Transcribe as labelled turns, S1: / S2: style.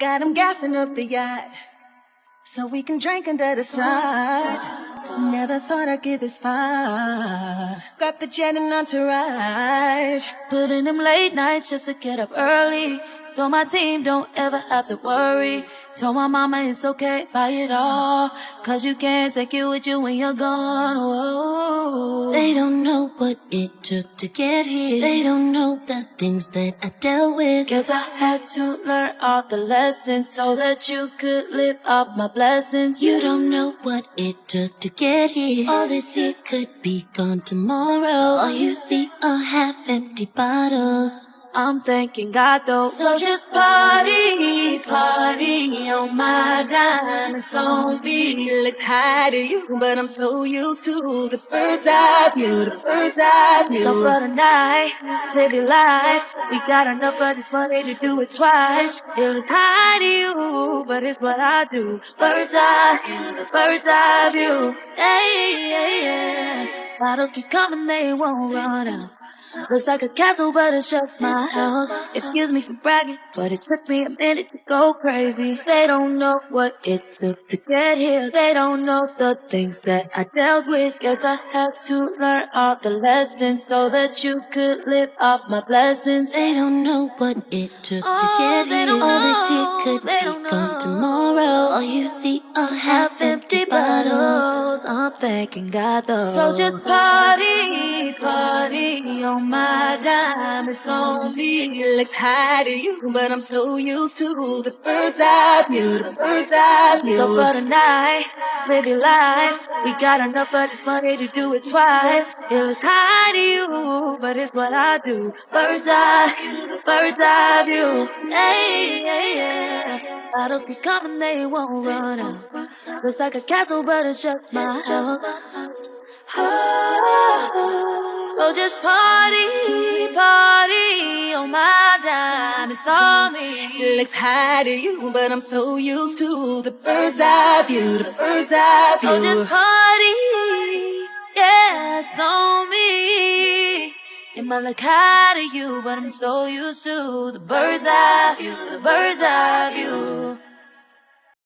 S1: Got him gassing up the yacht so we can drink under the stars. Never thought I'd get this far. Got the jet and entourage.
S2: Put in them late nights just to get up early, so my team don't ever have to worry. Told my mama it's okay, buy it all, cause you can't take it with you when you're gone. Whoa.
S3: They don't know what it took to get here. They don't know the things that I dealt with.
S2: Guess I had to learn all the lessons so that you could live off my blessings.
S3: You don't know what it took to get here. All this here could be gone tomorrow. All you see are half-empty bottles.
S2: I'm thanking God though. So just party, party on my dime. It's on me.
S1: Let's hide you, but I'm so used to the bird's eye view, the bird's eye view.
S2: So for tonight, live your life. We got enough of this money to do it twice. It's hide you, but it's what I do. Bird's eye view, the bird's eye view. Hey, yeah, yeah. Bottles keep coming, they won't run out. Looks like a castle, but it's just my house. Excuse me for bragging, but it took me a minute to go crazy. They don't know what it took to get here. They don't know the things that I dealt with. Guess I had to learn all the lessons so that you could live off my blessings.
S3: They don't know what it took to get here. All this here could be gone tomorrow. All you see are half-empty bottles.
S2: I'm thanking God though. So just party, party on my dime. It's on me.
S1: Let's hide you, but I'm so used to the bird's eye view, the bird's eye view.
S2: So for tonight, live your life. We got enough of this money to do it twice. It was hide you, but it's what I do. Bird's eye view. Hey, yeah, yeah. Bottles be coming, they won't run out. Looks like a castle, but it's just my house. So just party, party on my dime. It's on me.
S1: Let's hide you, but I'm so used to the bird's eye view, the bird's eye view.
S2: So just party, yeah, it's on me. It might look high to you, but I'm so used to the bird's eye view, the bird's eye view.